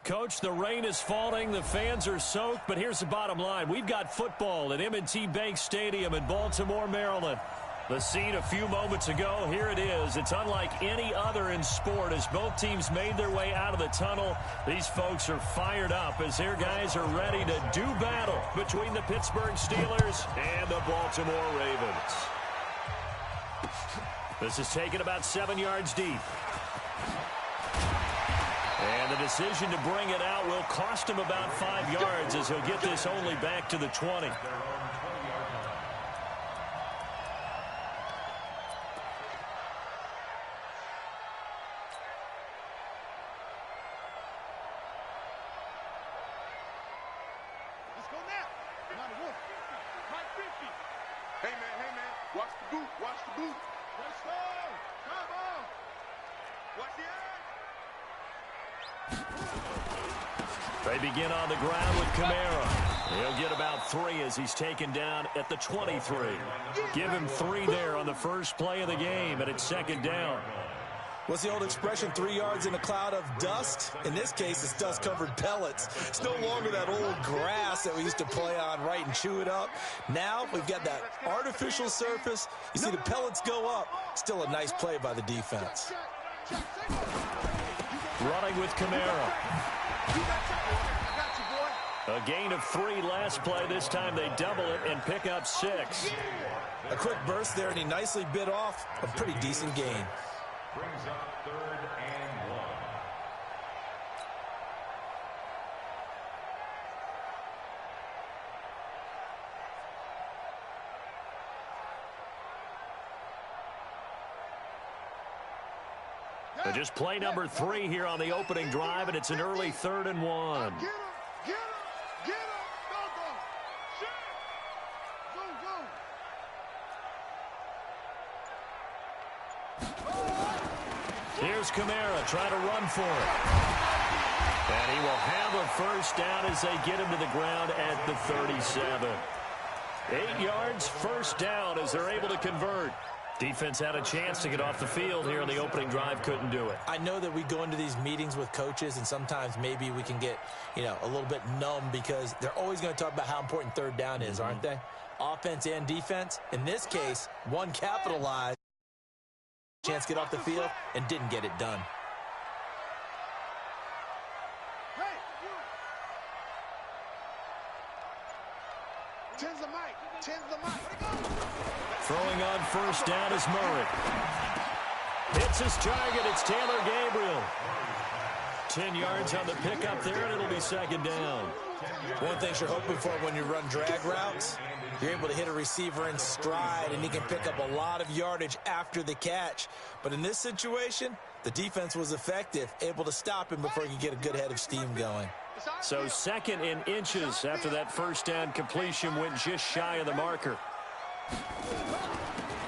Coach, the rain is falling, the fans are soaked, but here's the bottom line. We've got football at M&T Bank Stadium in Baltimore, Maryland. The scene a few moments ago, here it is. It's unlike any other in sport as both teams made their way out of the tunnel. These folks are fired up as their guys are ready to do battle between the Pittsburgh Steelers and the Baltimore Ravens. This is taken about 7 yards deep. And the decision to bring it out will cost him about 5 yards as he'll get this only back to the 20. They begin on the ground with Kamara. He'll get about 3 as he's taken down at the 23. Give him 3 there on the first play of the game, and it's second down. What's the old expression, 3 yards in a cloud of dust? In this case, it's dust-covered pellets. It's no longer that old grass that we used to play on, right, and chew it up. Now we've got that artificial surface. You see the pellets go up. Still a nice play by the defense. Running with Kamara. A gain of 3 last play. This time they double it and pick up 6. A quick burst there, and he nicely bit off a pretty decent gain. Brings up 3rd and 1. So just play number 3 here on the opening drive, and it's an early 3rd and 1. Here's Kamara trying to run for it. And he will have a first down as they get him to the ground at the 37. 8 yards, first down as they're able to convert. Defense had a chance to get off the field here on the opening drive, couldn't do it. I know that we go into these meetings with coaches, and sometimes maybe we can get, a little bit numb because they're always going to talk about how important 3rd down is, aren't they? Offense and defense. In this case, one capitalized. Chance to get off the field and didn't get it done. Throwing on first down is Murray. Hits his target. It's Taylor Gabriel. 10 yards on the pickup there, and it'll be second down. One thing you're hoping for when you run drag routes, you're able to hit a receiver in stride, and he can pick up a lot of yardage after the catch. But in this situation, the defense was effective, able to stop him before he could get a good head of steam going. So 2nd and inches after that first down completion went just shy of the marker.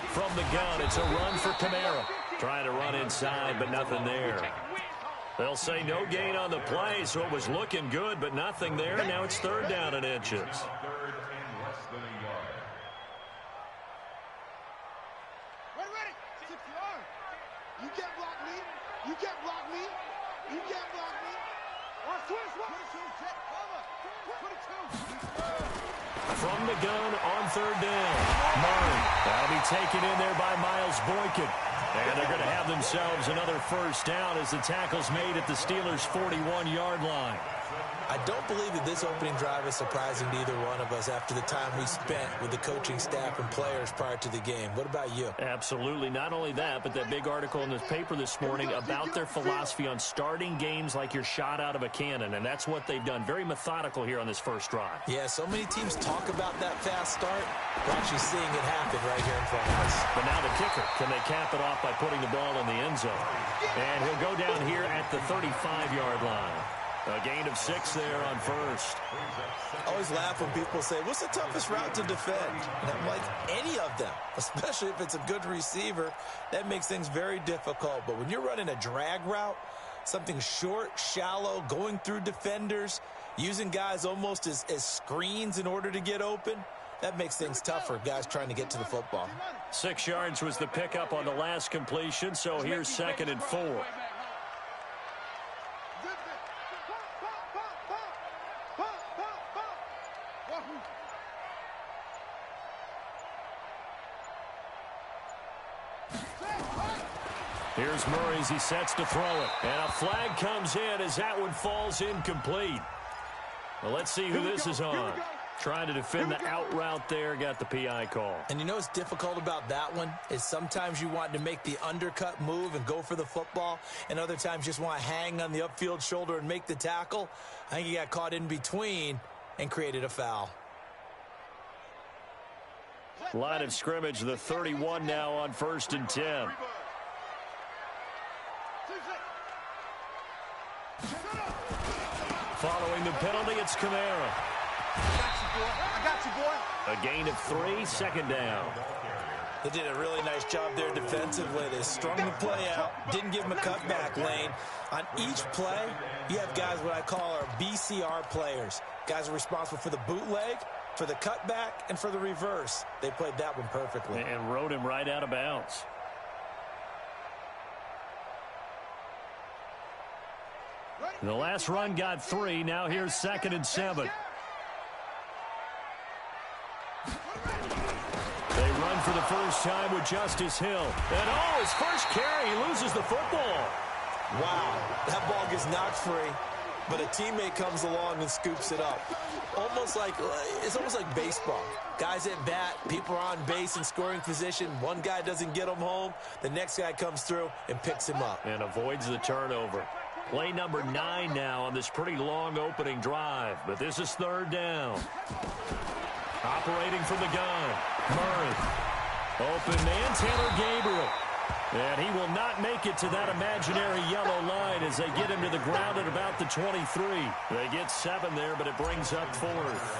From the gun, it's a run for Kamara. Trying to run inside, but nothing there. They'll say no gain on the play, so it was looking good, but nothing there. Now it's 3rd down and inches. 3rd and less than a yard. Ready. 6 yards. You can't block me. You can't block me. You can't block me. Or switch. 22. From the gun on 3rd down. Murray. That'll be taken in there by Miles Boykin. And they're going to have themselves another first down as the tackle's made at the Steelers' 41-yard line. I don't believe that this opening drive is surprising to either one of us after the time we spent with the coaching staff and players prior to the game. What about you? Absolutely. Not only that, but that big article in the paper this morning about their philosophy on starting games like you're shot out of a cannon, and that's what they've done. Very methodical here on this first drive. Yeah, so many teams talk about that fast start. We're actually seeing it happen right here in front of us. But now the kicker. Can they cap it off by putting the ball in the end zone? And he'll go down here at the 35-yard line. A gain of 6 there on first. I always laugh when people say, what's the toughest route to defend? And I'm like, any of them, especially if it's a good receiver. That makes things very difficult. But when you're running a drag route, something short, shallow, going through defenders, using guys almost as screens in order to get open, that makes things tough for guys trying to get to the football. 6 yards was the pickup on the last completion, so here's 2nd and 4. Here's Murray as he sets to throw it. And a flag comes in as that one falls incomplete. Well, let's see who this is on. Trying to defend the out route there, got the PI call. And you know what's difficult about that one is sometimes you want to make the undercut move and go for the football, and other times you just want to hang on the upfield shoulder and make the tackle. I think he got caught in between and created a foul. Line of scrimmage, the 31 now on 1st and 10. Following the penalty, it's Kamara. I got you, boy. A gain of 3, second down. They did a really nice job there defensively. They strung the play out, didn't give him a cutback lane. On each play, you have guys what I call our BCR players. Guys are responsible for the bootleg, for the cutback, and for the reverse. They played that one perfectly. And rode him right out of bounds. The last run got 3. Now here's 2nd and 7. They run for the first time with Justice Hill. And oh, his first carry, he loses the football. Wow, that ball gets knocked free, but a teammate comes along and scoops it up. It's almost like baseball. Guys at bat, people are on base in scoring position. One guy doesn't get him home. The next guy comes through and picks him up. And avoids the turnover. Play number 9 now on this pretty long opening drive. But this is 3rd down. Operating from the gun. Murray. Open man, Taylor Gabriel. And he will not make it to that imaginary yellow line as they get him to the ground at about the 23. They get 7 there, but it brings up 4th.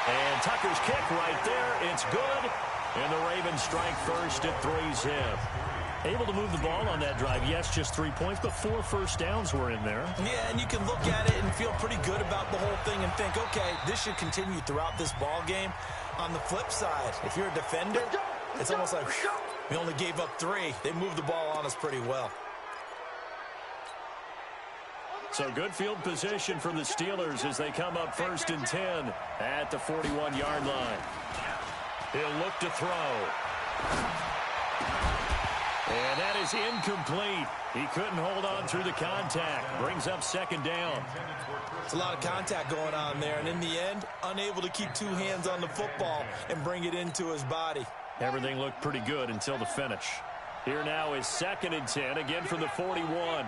And Tucker's kick right there. It's good. And the Ravens strike first at 3-zip. Able to move the ball on that drive. Yes, just 3 points, but 4 first downs were in there. Yeah, and you can look at it and feel pretty good about the whole thing and think, okay, this should continue throughout this ball game. On the flip side, if you're a defender, it's almost like, whew, we only gave up 3. They moved the ball on us pretty well. So good field position for the Steelers as they come up 1st and 10 at the 41-yard line. He'll look to throw. And that is incomplete. He couldn't hold on through the contact. Brings up 2nd down. It's a lot of contact going on there, and in the end, unable to keep 2 hands on the football and bring it into his body. Everything looked pretty good until the finish. Here now is 2nd and 10, again from the 41.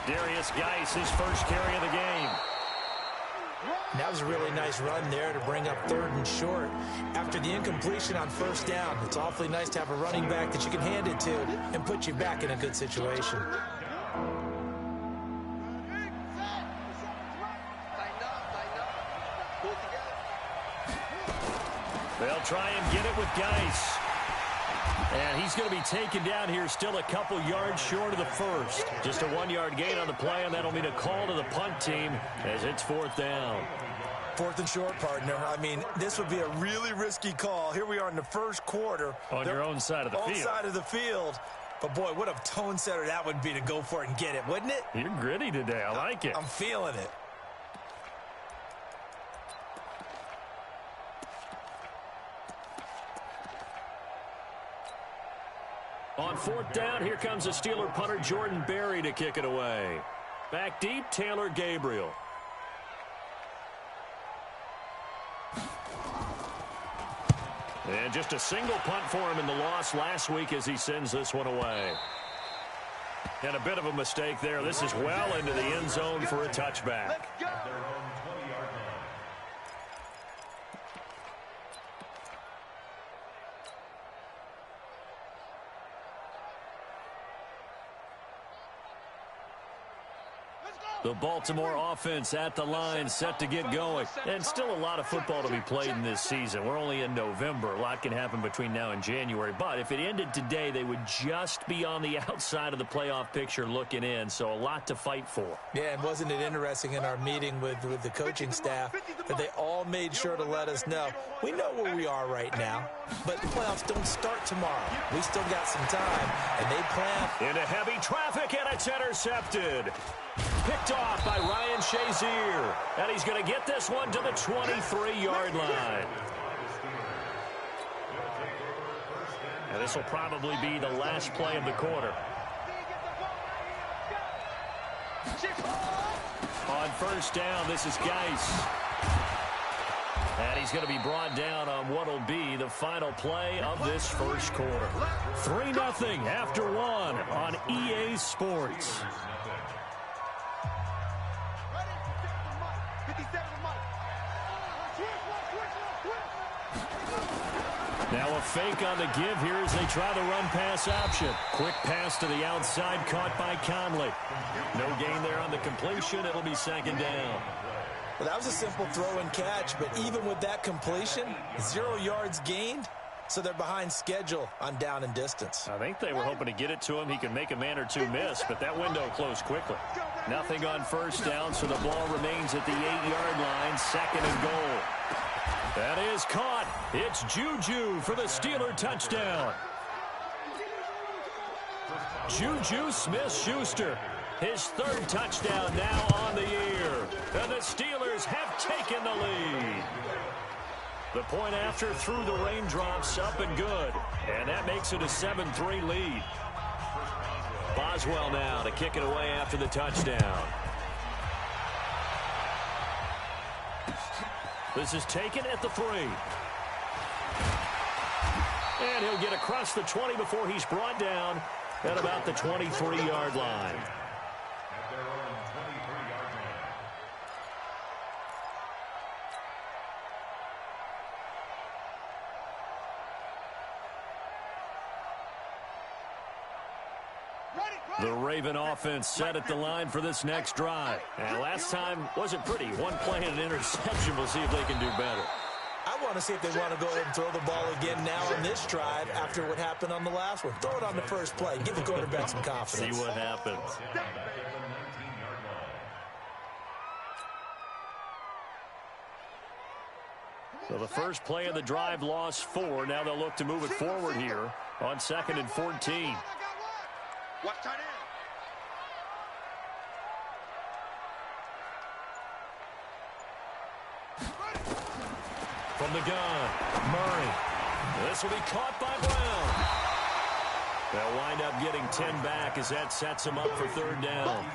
Darius Geis, his first carry of the game. That was a really nice run there to bring up 3rd and short. After the incompletion on 1st down, it's awfully nice to have a running back that you can hand it to and put you back in a good situation. They'll try and get it with Geis. And he's going to be taken down here still a couple yards short of the first. Just a 1-yard gain on the play, and that'll mean a call to the punt team as it's 4th down. 4th and short, partner. I mean, this would be a really risky call. Here we are in the first quarter. On your own side of the field. Own side of the field. But, boy, what a tone setter that would be to go for it and get it, wouldn't it? You're gritty today. I like it. I'm feeling it. On 4th down, here comes the Steeler punter Jordan Berry to kick it away. Back deep, Taylor Gabriel. And just a single punt for him in the loss last week as he sends this one away. And a bit of a mistake there. This is well into the end zone for a touchback. The Baltimore offense at the line, set to get going. And still a lot of football to be played in this season. We're only in November. A lot can happen between now and January. But if it ended today, they would just be on the outside of the playoff picture looking in. So a lot to fight for. Yeah, and wasn't it interesting in our meeting with the coaching staff that they all made sure to let us know, we know where we are right now, but the playoffs don't start tomorrow. We still got some time, and they plan. Into heavy traffic, and it's intercepted. Picked off by Ryan Shazier. And he's going to get this one to the 23-yard line. And this will probably be the last play of the quarter. On first down, this is Geis. And he's going to be brought down on what will be the final play of this first quarter. 3-0 after 1 on EA Sports. Now a fake on the give here as they try the run-pass option. Quick pass to the outside, caught by Conley. No gain there on the completion. It'll be second down. Well, that was a simple throw and catch, but even with that completion, 0 yards gained, so they're behind schedule on down and distance. I think they were hoping to get it to him. He could make a man or two miss, but that window closed quickly. Nothing on first down, so the ball remains at the 8-yard line, second and goal. That is caught. It's Juju for the Steeler touchdown. Juju Smith-Schuster, his third touchdown now on the year. And the Steelers have taken the lead. The point after through the raindrops, up and good. And that makes it a 7-3 lead. Boswell now to kick it away after the touchdown. This is taken at the 3. And he'll get across the 20 before he's brought down at about the 23-yard line. The Raven offense set at the line for this next drive. And last time wasn't pretty. One play and an interception. We'll see if they can do better. I want to see if they want to go ahead and throw the ball again now on this drive after what happened on the last one. Throw it on the first play. Give the quarterback some confidence. See what happens. So the first play of the drive lost 4. Now they'll look to move it forward here on 2nd and 14. Watch tight end. From the gun, Murray. This will be caught by Brown. They'll wind up getting 10 back as that sets them up for third down.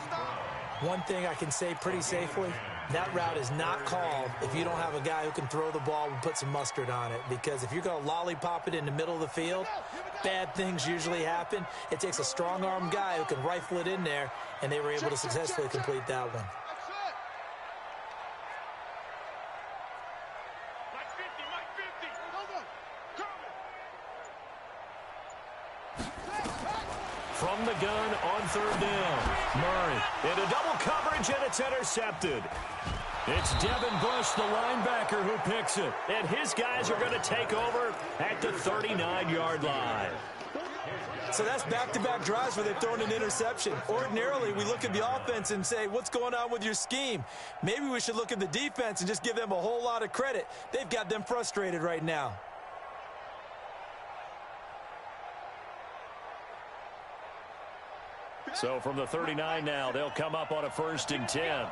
One thing I can say pretty safely, that route is not called if you don't have a guy who can throw the ball and put some mustard on it. Because if you're going to lollipop it in the middle of the field, bad things usually happen. It takes a strong-arm guy who can rifle it in there, and they were able to successfully complete that one. From the gun on third down. Murray into double coverage, and it's intercepted. It's Devin Bush, the linebacker, who picks it. And his guys are going to take over at the 39-yard line. So that's back-to-back drives where they've thrown an interception. Ordinarily, we look at the offense and say, what's going on with your scheme? Maybe we should look at the defense and just give them a whole lot of credit. They've got them frustrated right now. So from the 39 now, they'll come up on a 1st and 10.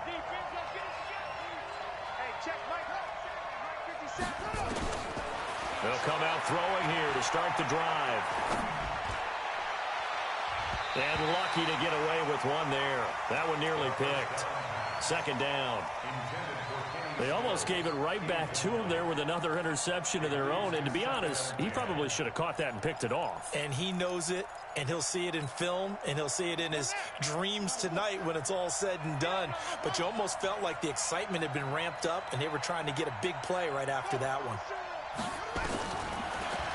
They'll come out throwing here to start the drive. And lucky to get away with one there. That one nearly picked. 2nd down. They almost gave it right back to him there with another interception of their own. And to be honest, he probably should have caught that and picked it off. And he knows it, and he'll see it in film, and he'll see it in his dreams tonight when it's all said and done. But you almost felt like the excitement had been ramped up, and they were trying to get a big play right after that one.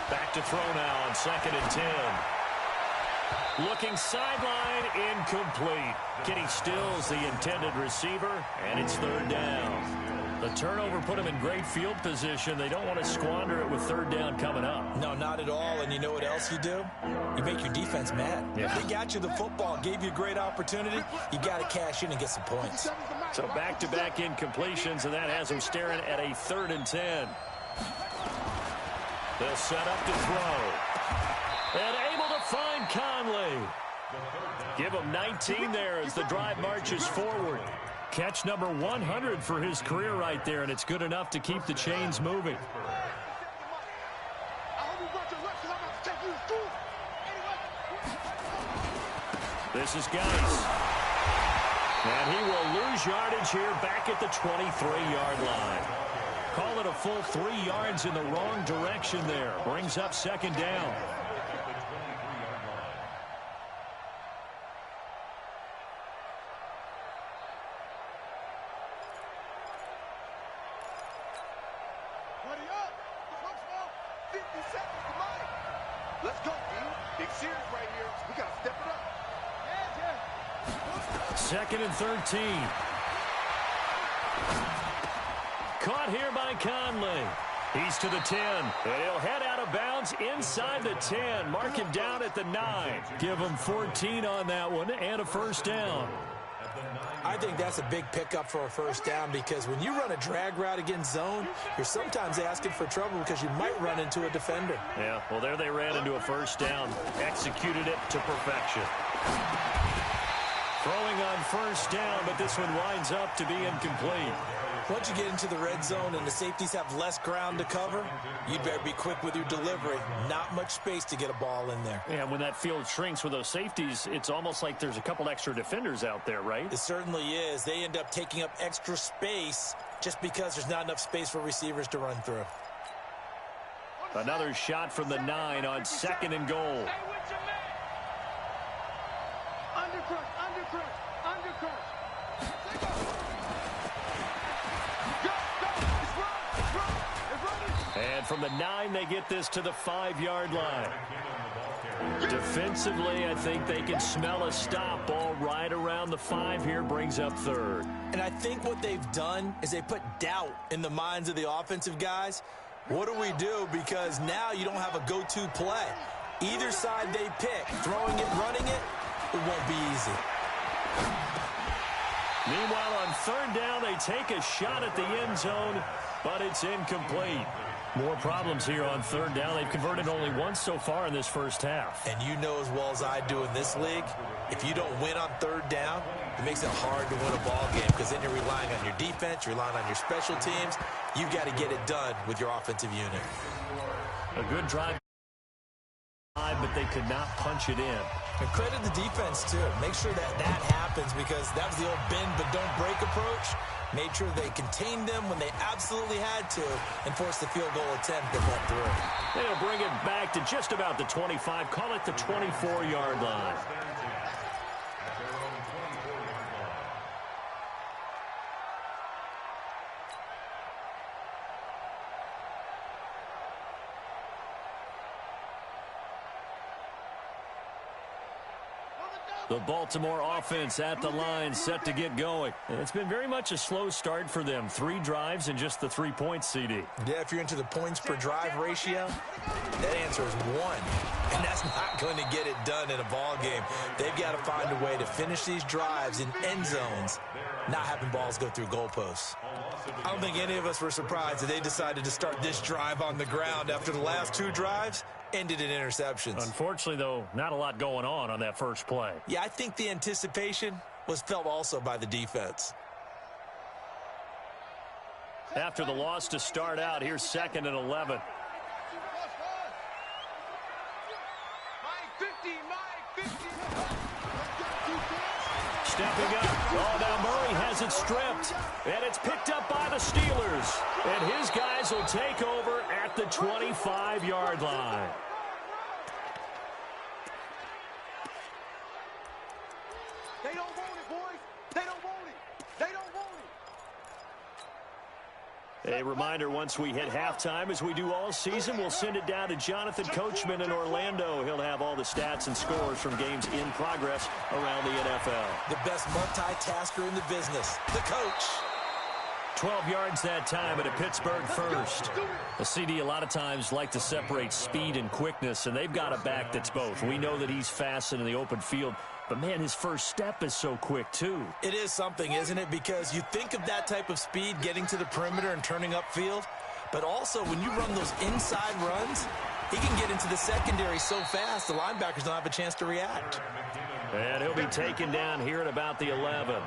Back to throw now on 2nd and 10. Looking sideline, incomplete. Kenny Stills, the intended receiver, and it's 3rd down. The turnover put them in great field position. They don't want to squander it with 3rd down coming up. No, not at all. And you know what else you do? You make your defense mad. Yeah. They got you the football, gave you a great opportunity. You got to cash in and get some points. So back-to-back incompletions, and that has them staring at a 3rd and 10. They'll set up to throw. And able to find Conley. Give him 19 there as the drive marches forward. Catch number 100 for his career right there, and it's good enough to keep the chains moving. This is Geis. And he will lose yardage here back at the 23-yard line. Call it a full 3 yards in the wrong direction there. Brings up second down. Let's go, team. Big series right here. We got to step it up. Second and 13. Caught here by Conley. He's to the 10. And he'll head out of bounds inside the 10. Mark him down at the 9. Give him 14 on that one and a first down. I think that's a big pickup for a first down because when you run a drag route against zone, you're sometimes asking for trouble because you might run into a defender. Yeah, well, there they ran into a first down. Executed it to perfection. Throwing on first down, but this one winds up to be incomplete. Once you get into the red zone and the safeties have less ground to cover, you'd better be quick with your delivery. Not much space to get a ball in there. Yeah, when that field shrinks with those safeties, it's almost like there's a couple extra defenders out there, right? It certainly is. They end up taking up extra space just because there's not enough space for receivers to run through. Another shot from the 9 on second and goal. And from the 9, they get this to the 5-yard line. Defensively, I think they can smell a stop. Ball right around the 5 here, brings up third. And I think what they've done is they put doubt in the minds of the offensive guys. What do we do? Because now you don't have a go-to play. Either side they pick, throwing it, running it, it won't be easy. Meanwhile, on third down, they take a shot at the end zone, but it's incomplete. More problems here on third down. They've converted only once so far in this first half. And you know as well as I do in this league, if you don't win on third down, it makes it hard to win a ball game because then you're relying on your defense, you're relying on your special teams. You've got to get it done with your offensive unit. A good drive, but they could not punch it in. And credit the defense, too. Make sure that that happens because that was the old bend but don't break approach. Made sure they contained them when they absolutely had to and forced the field goal attempt that went through. They'll bring it back to just about the 25. Call it the 24-yard line. The Baltimore offense at the line, set to get going. And it's been very much a slow start for them. 3 drives and just the 3 points, CD. Yeah, if you're into the points per drive ratio, that answer is 1. And that's not going to get it done in a ball game. They've got to find a way to finish these drives in end zones, not having balls go through goalposts. I don't think any of us were surprised that they decided to start this drive on the ground after the last 2 drives ended in interceptions. Unfortunately, though, not a lot going on that first play. Yeah, I think the anticipation was felt also by the defense. After the loss to start out, here's second and 11. Stepping up. Oh, now Murray has it stripped. And it's picked up by the Steelers. And his guys will take over at the 25-yard line. They don't want it, boys. They don't want it. They don't want it. A reminder, once we hit halftime, as we do all season, we'll send it down to Jonathan Coachman in Orlando. He'll have all the stats and scores from games in progress around the NFL. The best multitasker in the business, the coach. 12 yards that time at a Pittsburgh first. The CD a lot of times like to separate speed and quickness, and they've got a back that's both. We know that he's fast in the open field, but, man, his first step is so quick, too. It is something, isn't it? Because you think of that type of speed getting to the perimeter and turning upfield, but also when you run those inside runs, he can get into the secondary so fast the linebackers don't have a chance to react. And he'll be taken down here at about the 11.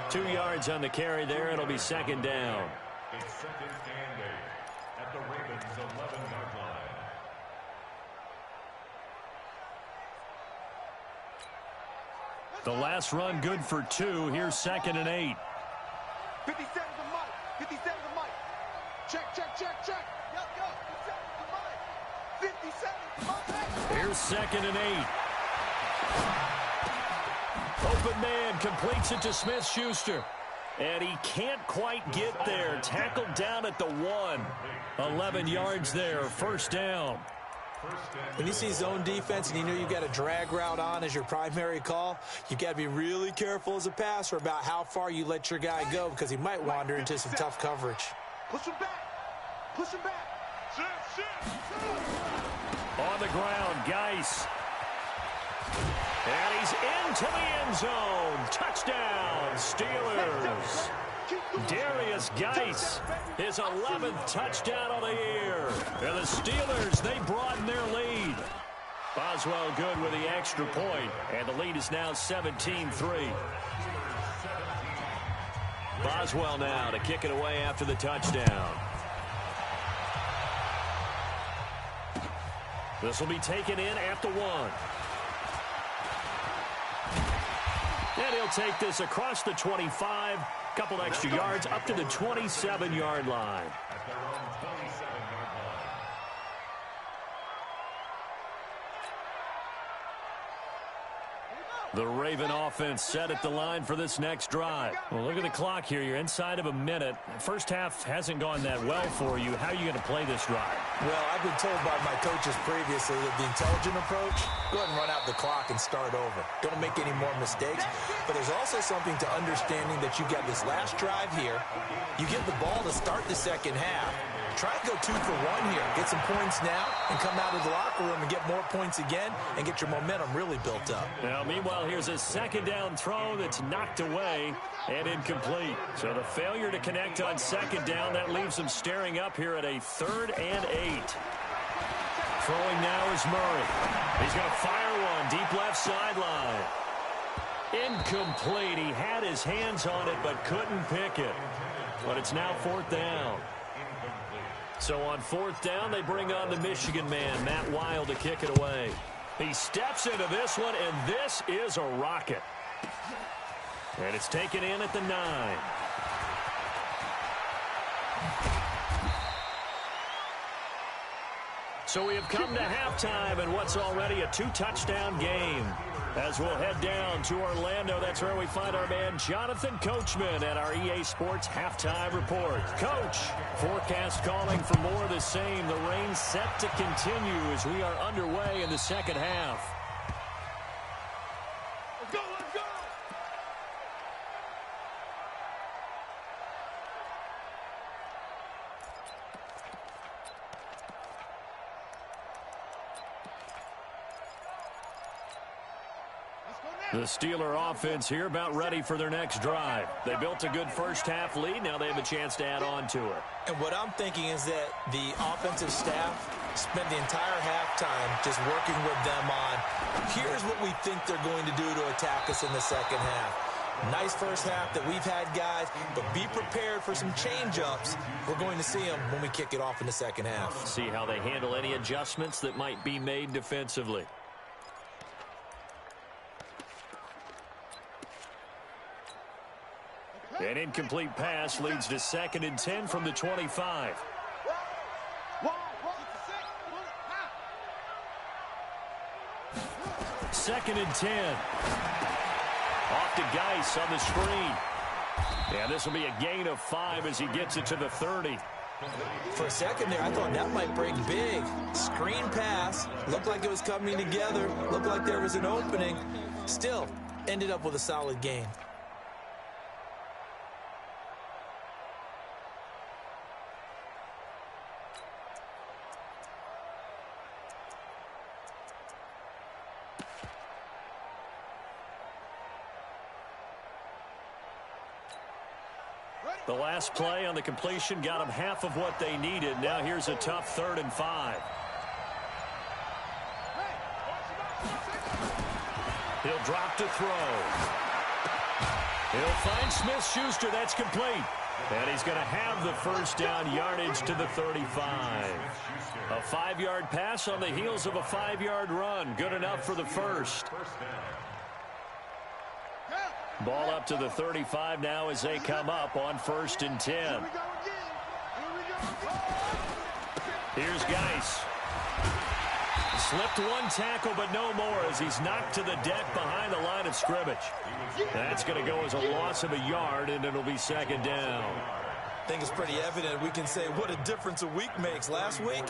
2 yards on the carry there. It'll be second down. It's second and 8 at the Ravens' 11-yard line. The last run good for 2. Here's 2nd and 8. 57 to Mike. 57 to Mike. Check, check, check, check. Yo, 57 to Mike. 57 to Mike. Here's 2nd and 8. Open man completes it to Smith-Schuster. And he can't quite get there. Tackled down at the 1. 11 yards there. First down. When you see zone defense and you know you've got a drag route on as your primary call, you've got to be really careful as a passer about how far you let your guy go because he might wander into some tough coverage. Push him back. Push him back. On the ground, Geis. And he's into the end zone. Touchdown, Steelers. Darius Geis, his 11th touchdown of the year. And the Steelers, they broaden their lead. Boswell good with the extra point, and the lead is now 17-3. Boswell now to kick it away after the touchdown. This will be taken in at the 1. And he'll take this across the 25. Couple extra yards up to the 27-yard line. The Raven offense set at the line for this next drive. Well, look at the clock here. You're inside of a minute. First half hasn't gone that well for you. How are you going to play this drive? Well, I've been told by my coaches previously that the intelligent approach, go ahead and run out the clock and start over. Don't make any more mistakes. But there's also something to understanding that you got this last drive here. You get the ball to start the second half. Try and go 2 for 1 here. Get some points now and come out of the locker room and get more points again and get your momentum really built up. Now, meanwhile, here's a second down throw that's knocked away and incomplete. So the failure to connect on second down, that leaves them staring up here at a 3rd and 8. Throwing now is Murray. He's going to fire one deep left sideline. Incomplete. He had his hands on it but couldn't pick it. But it's now 4th down. So on 4th down, they bring on the Michigan man, Matt Weil, to kick it away. He steps into this one, and this is a rocket. And it's taken in at the 9. So we have come to halftime in what's already a 2-touchdown game. As we'll head down to Orlando, that's where we find our man Jonathan Coachman at our EA Sports Halftime Report. Coach, forecast calling for more of the same. The rain set to continue as we are underway in the second half. Let's go, let's go. The Steeler offense here about ready for their next drive. They built a good first half lead. Now they have a chance to add on to it. And what I'm thinking is that the offensive staff spent the entire halftime just working with them on, here's what we think they're going to do to attack us in the second half. Nice first half that we've had, guys, but be prepared for some change-ups. We're going to see them when we kick it off in the second half. See how they handle any adjustments that might be made defensively. An incomplete pass leads to 2nd and 10 from the 25. Second and 10. Off to Geis on the screen. Yeah, this will be a gain of 5 as he gets it to the 30. For a second there, I thought that might break big. Screen pass. Looked like it was coming together. Looked like there was an opening. Still, ended up with a solid gain. The last play on the completion got them half of what they needed. Now here's a tough 3rd and 5. He'll drop to throw. He'll find Smith-Schuster. That's complete. And he's going to have the first down yardage to the 35. A 5-yard pass on the heels of a 5-yard run. Good enough for the first. Ball up to the 35 now as they come up on 1st and 10. Here we go again. Here we go again. Here's Geis. Slipped one tackle, but no more as he's knocked to the deck behind the line of scrimmage. That's going to go as a loss of a yard, and it'll be 2nd down. I think it's pretty evident. We can say what a difference a week makes. Last week,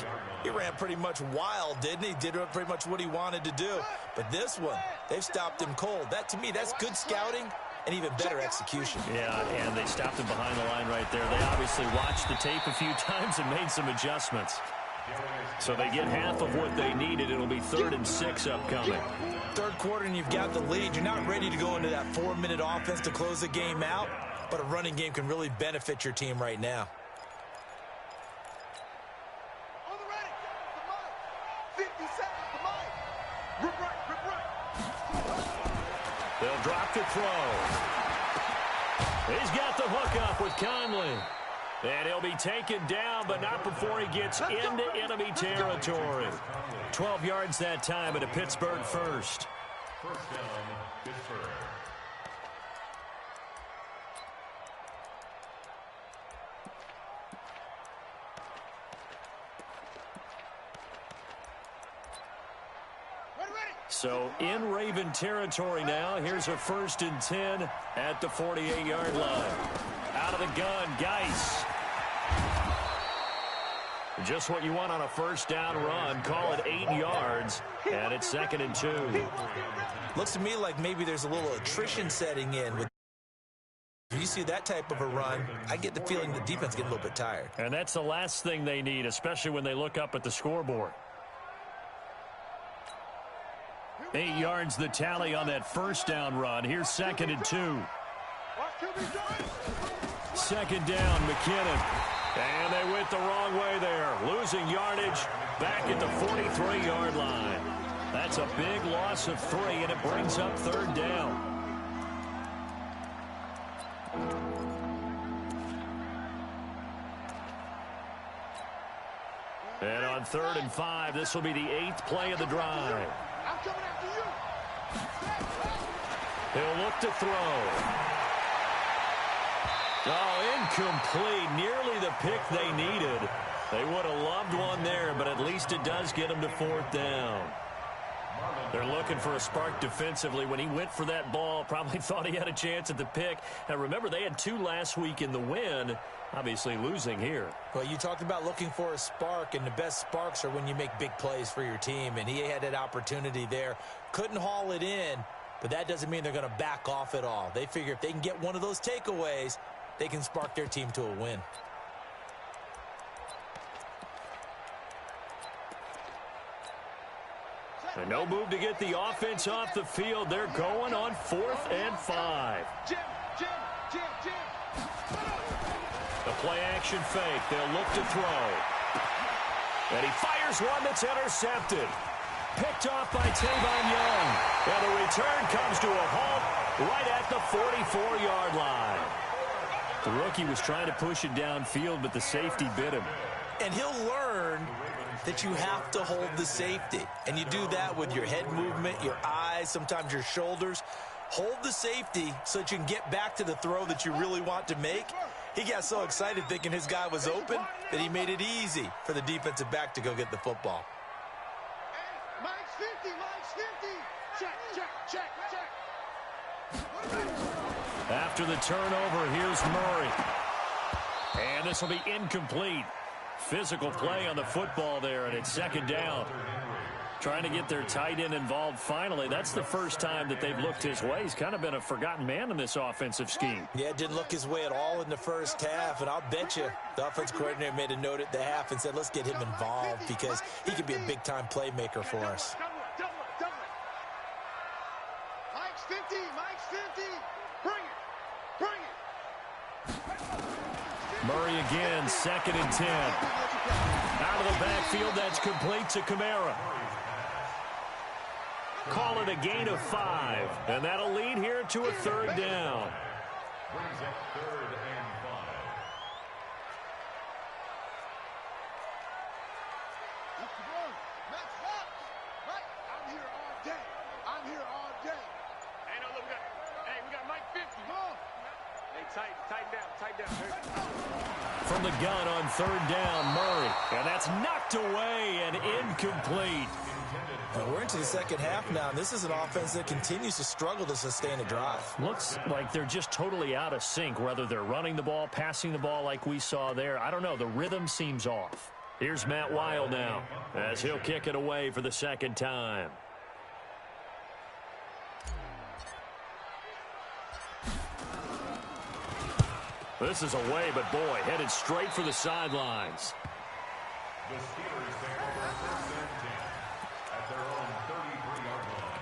he ran pretty much wild, didn't he? Did pretty much what he wanted to do. But this one, they've stopped him cold. That, to me, that's good scouting and even better execution. Yeah, and they stopped him behind the line right there. They obviously watched the tape a few times and made some adjustments. So they get half of what they needed. It'll be 3rd and 6 upcoming. Third quarter and you've got the lead. You're not ready to go into that 4-minute offense to close the game out, but a running game can really benefit your team right now. On the ready. The mic. 50 seconds. The mic. Rip right. Rip right. They'll drop the throw. He's got the hook up with Conley. And he'll be taken down, but not before he gets into enemy territory. 12 yards that time, and a Pittsburgh first. 1st down, Pittsburgh. So in Raven territory now. Here's a 1st and 10 at the 48-yard line. Out of the gun, Geis. Just what you want on a 1st down run. Call it 8 yards, and it's 2nd and 2. Looks to me like maybe there's a little attrition setting in. If you see that type of a run, I get the feeling the defense getting a little bit tired. And that's the last thing they need, especially when they look up at the scoreboard. 8 yards the tally on that 1st down run. Here's 2nd and 2. 2nd down, McKinnon. And they went the wrong way there. Losing yardage back at the 43-yard line. That's a big loss of 3, and it brings up 3rd down. And on 3rd and 5, this will be the 8th play of the drive. I'm coming after you. He'll look to throw. Oh, incomplete. Nearly the pick they needed. They would have loved one there, but at least it does get them to 4th down. They're looking for a spark defensively. When he went for that ball, probably thought he had a chance at the pick. Now, remember, they had 2 last week in the win, obviously losing here. Well, you talked about looking for a spark, and the best sparks are when you make big plays for your team, and he had that opportunity there. Couldn't haul it in, but that doesn't mean they're going to back off at all. They figure if they can get one of those takeaways, they can spark their team to a win. And no move to get the offense off the field. They're going on 4th and 5. Jim. The play action fake. They'll look to throw. And he fires one that's intercepted. Picked off by Tavon Young. And the return comes to a halt right at the 44-yard line. The rookie was trying to push it downfield, but the safety bit him. And he'll learn that you have to hold the safety. And you do that with your head movement, your eyes, sometimes your shoulders. Hold the safety so that you can get back to the throw that you really want to make. He got so excited thinking his guy was open that he made it easy for the defensive back to go get the football. Hey, Mike's 50. Check. After the turnover, here's Murray. And this will be incomplete. Physical play on the football there, and it's 2nd down. Trying to get their tight end involved finally. That's the first time that they've looked his way. He's kind of been a forgotten man in this offensive scheme. Yeah, didn't look his way at all in the first half, and I'll bet you the offense coordinator made a note at the half and said, let's get him involved because he could be a big-time playmaker for us. Double it. Mike's 50. Bring it. Murray again, 2nd and 10. Out of the backfield, that's complete to Kamara. Call it a gain of 5, and that'll lead here to a 3rd down. Brings up 3rd and 5. I'm here all day. Ain't no looking at. Hey, we got Mike 50. Come on. Hey, tighten down. From the gun on third down, Murray. And that's knocked away and incomplete. And we're into the second half now, and this is an offense that continues to struggle to sustain a drive. Looks like they're just totally out of sync, whether they're running the ball, passing the ball like we saw there. I don't know. The rhythm seems off. Here's Matt Weil now as he'll kick it away for the second time. This is away, but boy, headed straight for the sidelines. The Steelers take over first and 10 at their own 33-yard line.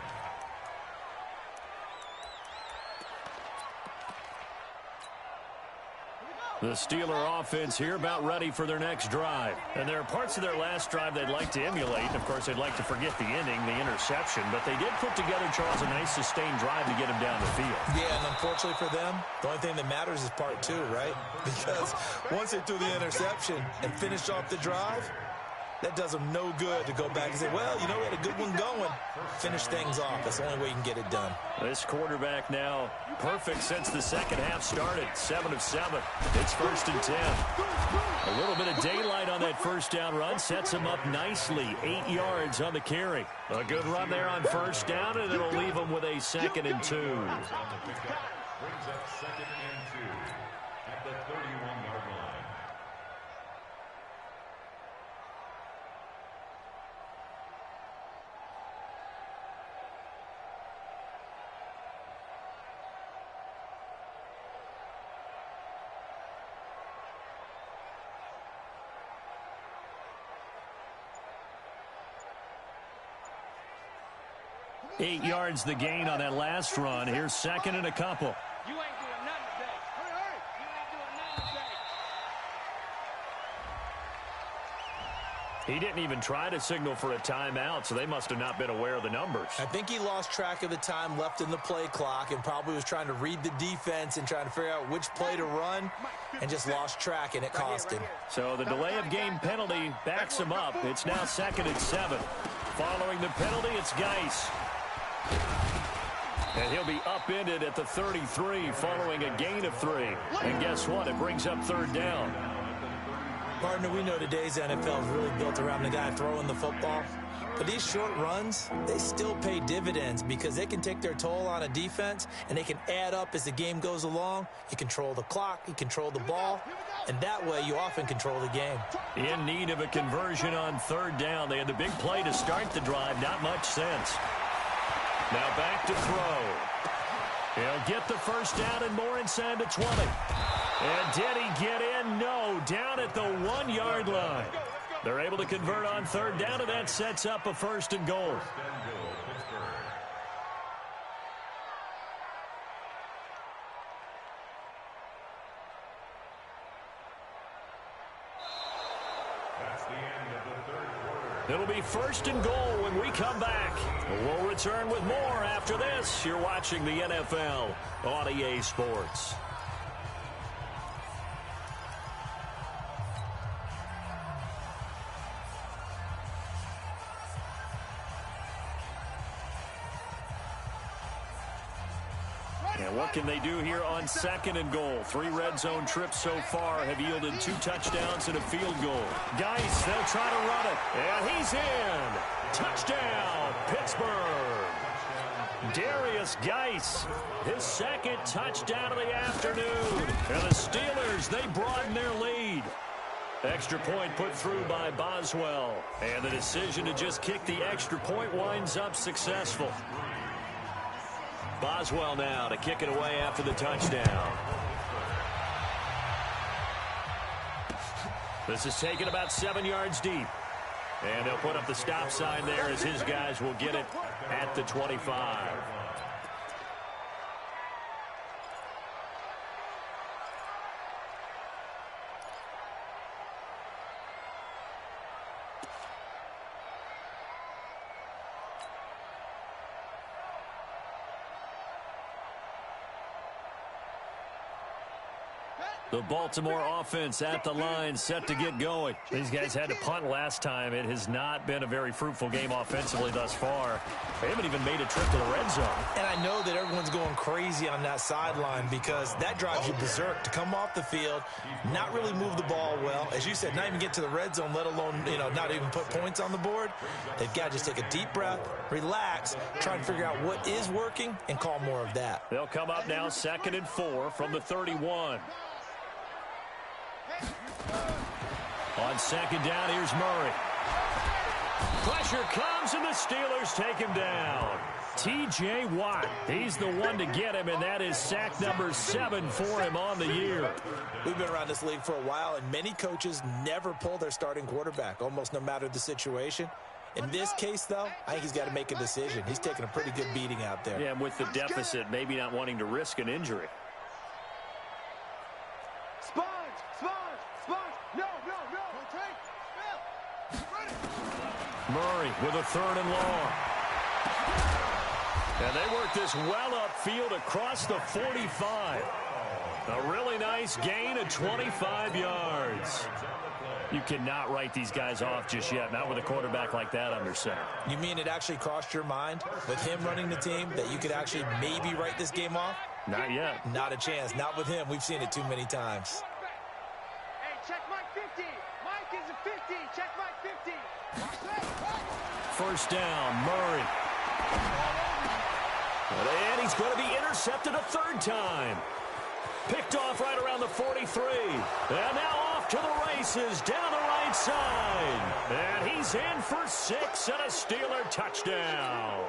The Steeler offense here about ready for their next drive. And there are parts of their last drive they'd like to emulate. Of course, they'd like to forget the inning, the interception. But they did put together, Charles, a nice sustained drive to get him down the field. Yeah, and unfortunately for them, the only thing that matters is part two, right? Because once they threw the interception and finished off the drive, that does them no good to go back and say, well, you know, we had a good one going. Finish things off. That's the only way you can get it done. This quarterback now perfect since the second half started. 7 of 7. It's first and 10. A little bit of daylight on that first down run sets him up nicely. 8 yards on the carry. A good run there on first down, and it'll leave him with a 2nd and 2. Brings up 2nd and 2 at the 31-yard line. Eight yards the gain on that last run. Here's 2nd and a couple. You ain't doing nothing today. Hurry. You ain't doing nothing today. He didn't even try to signal for a timeout, so they must have not been aware of the numbers. I think he lost track of the time left in the play clock and probably was trying to read the defense and trying to figure out which play to run and just lost track, and it cost him. So the delay of game penalty backs him up. It's now 2nd and 7. Following the penalty, it's Geis. And he'll be upended at the 33 following a gain of 3. And guess what? It brings up third down. Partner, we know today's NFL is really built around the guy throwing the football. But these short runs, they still pay dividends because they can take their toll on a defense and they can add up as the game goes along. You control the clock, you control the ball, and that way you often control the game. In need of a conversion on third down. They had the big play to start the drive. Not much sense. Now back to throw. He'll get the first down and more inside the 20. And did he get in? No. Down at the 1-yard line. They're able to convert on third down, and that sets up a 1st and goal. That's the end of the third quarter. It'll be 1st and goal when we come back. We'll return with more after this. You're watching the NFL on EA Sports. And what can they do here on 2nd and goal? 3 red zone trips so far have yielded 2 touchdowns and a field goal. Geis, they'll try to run it. And he's in. Touchdown, Pittsburgh. Darius Geis, his 2nd touchdown of the afternoon. And the Steelers, they broaden their lead. Extra point put through by Boswell. And the decision to just kick the extra point winds up successful. Boswell now to kick it away after the touchdown. This is taken about 7 yards deep. And they'll put up the stop sign there as his guys will get it at the 25. The Baltimore offense at the line, set to get going. These guys had to punt last time. It has not been a very fruitful game offensively thus far. They haven't even made a trip to the red zone. And I know that everyone's going crazy on that sideline because that drives you berserk to come off the field, not really move the ball well. As you said, not even get to the red zone, let alone, not even put points on the board. They've got to just take a deep breath, relax, try and figure out what is working, and call more of that. They'll come up now 2nd and 4 from the 31. On 2nd down, here's Murray. Pressure comes, and the Steelers take him down. T.J. Watt, he's the one to get him, and that is sack number 7 for him on the year. We've been around this league for a while, and many coaches never pull their starting quarterback, almost no matter the situation. In this case, though, I think he's got to make a decision. He's taking a pretty good beating out there. Yeah, and with the deficit, maybe not wanting to risk an injury. Murray with a 3rd and long. And they work this well upfield across the 45. A really nice gain of 25 yards. You cannot write these guys off just yet, not with a quarterback like that under center. You mean it actually crossed your mind with him running the team that you could actually maybe write this game off? Not yet. Not a chance. Not with him. We've seen it too many times. Hey, check Mike 50. Mike is a 50. Check Mike 50. 1st down, Murray. And he's going to be intercepted a 3rd time. Picked off right around the 43. And now off to the races down the right side. And he's in for 6 and a Steeler touchdown.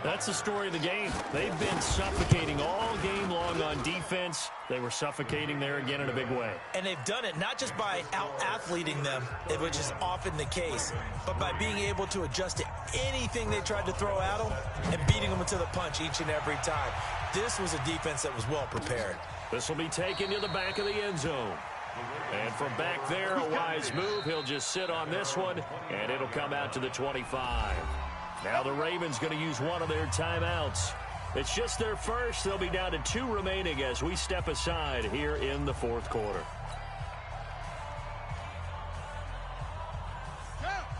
That's the story of the game. They've been suffocating all game long on defense. They were suffocating there again in a big way. And they've done it not just by out-athleting them, which is often the case, but by being able to adjust to anything they tried to throw at them and beating them to the punch each and every time. This was a defense that was well prepared. This will be taken to the back of the end zone. And from back there, a wise move. He'll just sit on this one, and it'll come out to the 25. Now the Ravens going to use one of their timeouts. It's just their first. They'll be down to 2 remaining as we step aside here in the 4th quarter.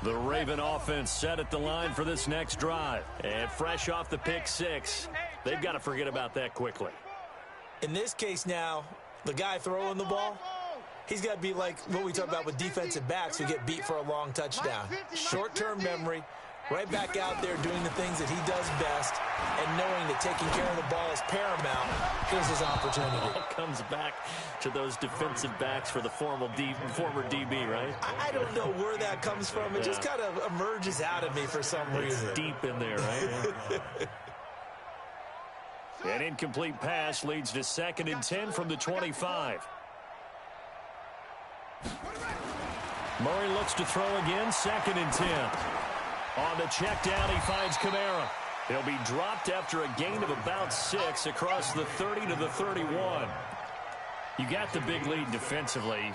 The Raven offense set at the line for this next drive. And fresh off the pick 6, they've got to forget about that quickly. In this case now, the guy throwing the ball, he's got to be like what we talk about with defensive backs who get beat for a long touchdown. Short-term memory. Right back out there doing the things that he does best and knowing that taking care of the ball is paramount. Here's his opportunity. All comes back to those defensive backs for the former DB, right? I don't know where that comes from. It just kind of emerges out of me for some reason. It's deep in there, right? Yeah. An incomplete pass leads to 2nd and 10 from the 25. Murray looks to throw again, 2nd and 10. On the check down, he finds Kamara. He'll be dropped after a gain of about 6 across the 30 to the 31. You got the big lead defensively,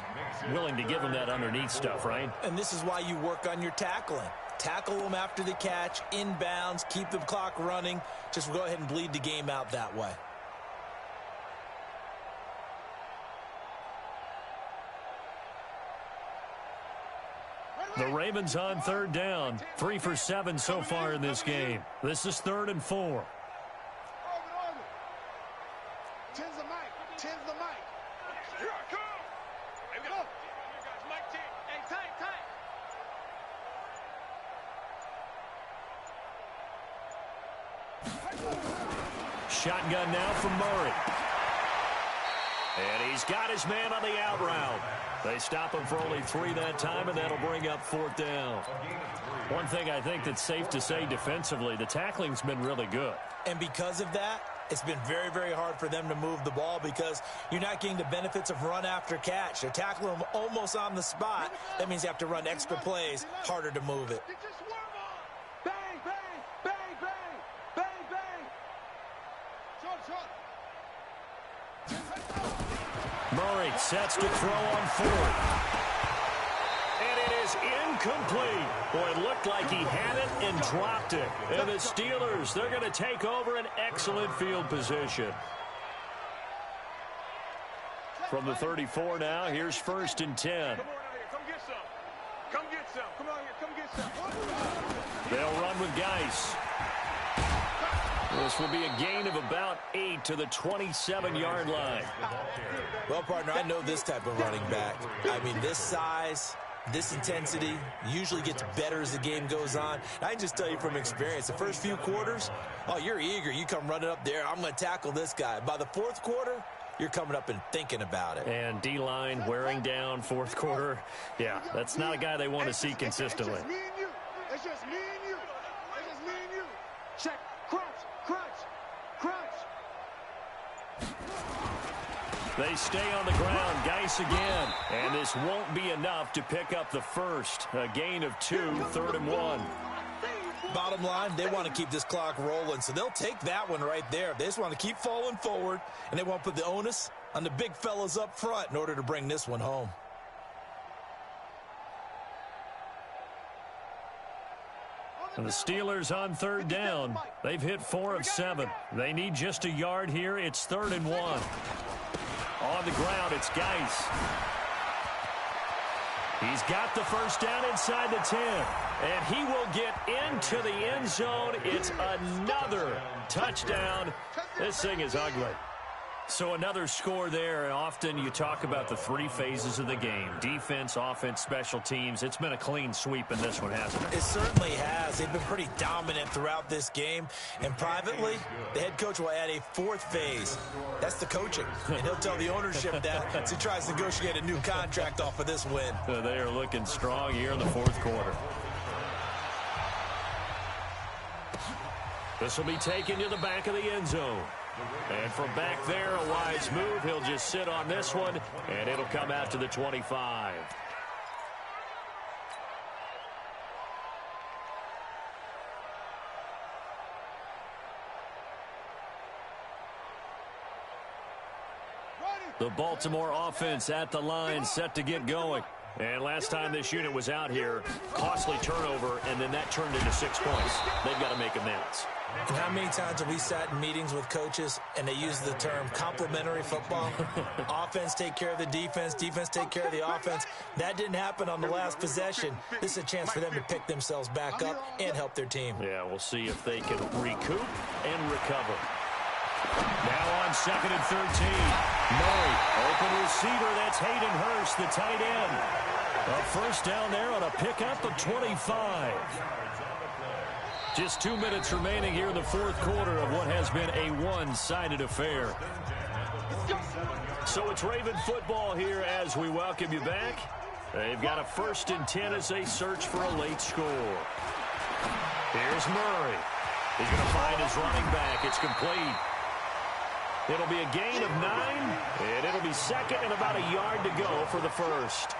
willing to give him that underneath stuff, right? And this is why you work on your tackling. Tackle them after the catch, inbounds, keep the clock running. Just go ahead and bleed the game out that way. The Ravens on 3rd down. 3 for 7 so far in this game. This is 3rd and 4. Tens the mic. Tens the mic. Here I come. Hey, go. Here, guys. Mic 10. Hey, tight. Shotgun now from Murray. And he's got his man on the out route. They stop him for only 3 that time, and that'll bring up 4th down. One thing I think that's safe to say defensively, the tackling's been really good. And because of that, it's been very, very hard for them to move the ball because you're not getting the benefits of run after catch. They're tackling them almost on the spot. That means you have to run extra plays, harder to move it. Bang, bang, bang, bang, bang, bang. Short. Murray sets to throw on 4th. And it is incomplete. Boy, it looked like he had it and dropped it. And the Steelers, they're going to take over an excellent field position. From the 34 now, here's 1st and 10. Come on out here. Come get some. Come get some. Come out here. Come get some. They'll run with Geis. This will be a gain of about 8 to the 27-yard line. Well, partner, I know this type of running back. I mean, this size, this intensity usually gets better as the game goes on. I can just tell you from experience, the first few quarters, oh, you're eager. You come running up there, I'm going to tackle this guy. By the fourth quarter, you're coming up and thinking about it. And D-line wearing down fourth quarter. Yeah, that's not a guy they want to see consistently. It's just me and you. It's just me and you. It's just me and you. Check. Crunch. Crunch. Crunch. They stay on the ground. Geis again. And this won't be enough to pick up the first. A gain of 2, 3rd and 1. Bottom line, they want to keep this clock rolling, so they'll take that one right there. They just want to keep falling forward, and they want to put the onus on the big fellas up front in order to bring this one home. And the Steelers on 3rd down. They've hit 4 of 7. They need just a yard here. It's 3rd and 1. On the ground, it's Geis. He's got the first down inside the 10. And he will get into the end zone. It's another touchdown. This thing is ugly. So another score there, and often you talk about the 3 phases of the game. Defense, offense, special teams. It's been a clean sweep in this one, hasn't it? It certainly has. They've been pretty dominant throughout this game. And privately, the head coach will add a 4th phase. That's the coaching. And he'll tell the ownership that as he tries to negotiate a new contract off of this win. They are looking strong here in the 4th quarter. This will be taken to the back of the end zone. And from back there, a wise move. He'll just sit on this one, and it'll come out to the 25. The Baltimore offense at the line, set to get going. And last time this unit was out here, costly turnover, and then that turned into 6 points. They've got to make amends. And how many times have we sat in meetings with coaches and they use the term complementary football? Offense take care of the defense, defense take care of the offense. That didn't happen on the last possession. This is a chance for them to pick themselves back up and help their team. Yeah, we'll see if they can recoup and recover. Now on 2nd and 13. Murray, open receiver. That's Hayden Hurst, the tight end. A first down there on a pickup of 25. Just 2 minutes remaining here in the 4th quarter of what has been a one-sided affair. So it's Raven football here as we welcome you back. They've got a 1st and 10 as they search for a late score. Here's Murray. He's going to find his running back. It's complete. It'll be a gain of 9, and it'll be 2nd and about a yard to go for the first.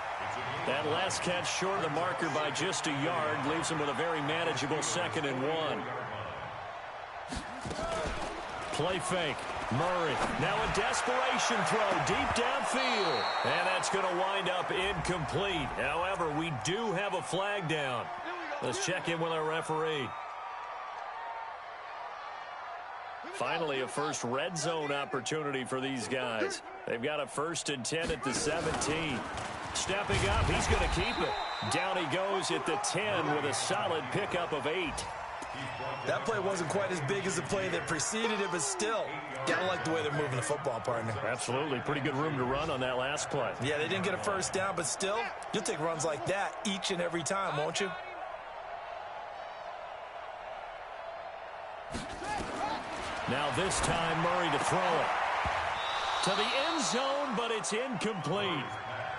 That last catch short of the marker by just a yard leaves him with a very manageable 2nd and 1. Play fake. Murray. Now a desperation throw deep downfield. And that's going to wind up incomplete. However, we do have a flag down. Let's check in with our referee. Finally, a first red zone opportunity for these guys. They've got a 1st and 10 at the 17. Stepping up, he's going to keep it. Down he goes at the 10 with a solid pickup of 8. That play wasn't quite as big as the play that preceded it, but still, gotta like the way they're moving the football, partner. Absolutely. Pretty good room to run on that last play. Yeah, they didn't get a first down, but still, you'll take runs like that each and every time, won't you? Now this time, Murray to throw it. To the end zone, but it's incomplete.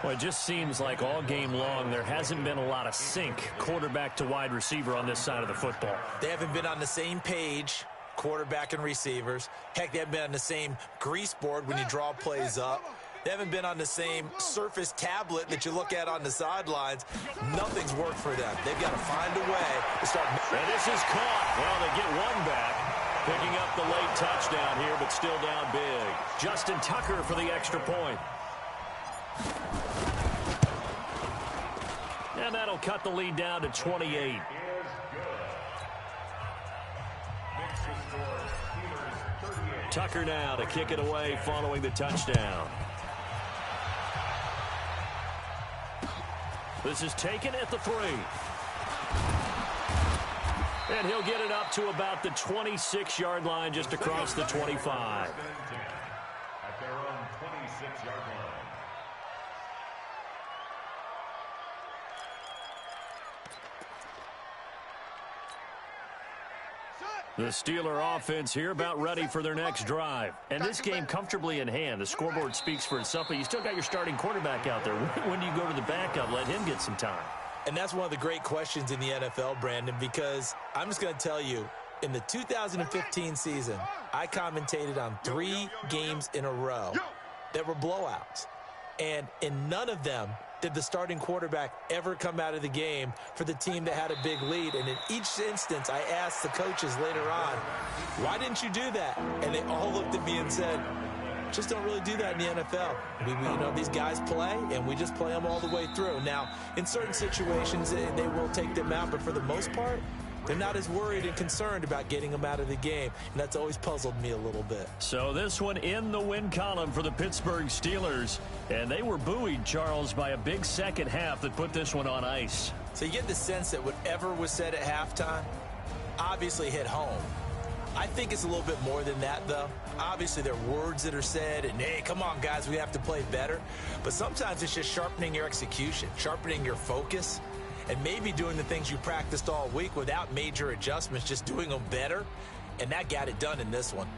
Well, it just seems like all game long there hasn't been a lot of sync quarterback to wide receiver on this side of the football. They haven't been on the same page, quarterback and receivers. Heck, they haven't been on the same grease board when you draw plays up. They haven't been on the same surface tablet that you look at on the sidelines. Nothing's worked for them. They've got to find a way to start. And this is caught. Well, they get one back. Picking up the late touchdown here, but still down big. Justin Tucker for the extra point. And that'll cut the lead down to 28. Tucker now to kick it away following the touchdown. This is taken at the 3. And he'll get it up to about the 26-yard line, just across the 25. At their own 26-yard line. The Steeler offense here about ready for their next drive. And this game comfortably in hand. The scoreboard speaks for itself, but you still got your starting quarterback out there. When do you go to the backup? Let him get some time. And that's one of the great questions in the NFL, Brandon, because I'm just going to tell you, in the 2015 season, I commentated on 3 games in a row that were blowouts. And in none of them did the starting quarterback ever come out of the game for the team that had a big lead. And in each instance, I asked the coaches later on, why didn't you do that? And they all looked at me and said, just don't really do that in the NFL. You know, these guys play, and we just play them all the way through. Now, in certain situations, they will take them out, but for the most part, they're not as worried and concerned about getting them out of the game, and that's always puzzled me a little bit. So this one in the win column for the Pittsburgh Steelers, and they were buoyed, Charles, by a big second half that put this one on ice. So you get the sense that whatever was said at halftime obviously hit home. I think it's a little bit more than that, though. Obviously, there are words that are said, and, hey, come on, guys, we have to play better. But sometimes it's just sharpening your execution, sharpening your focus, and maybe doing the things you practiced all week without major adjustments, just doing them better. And that got it done in this one.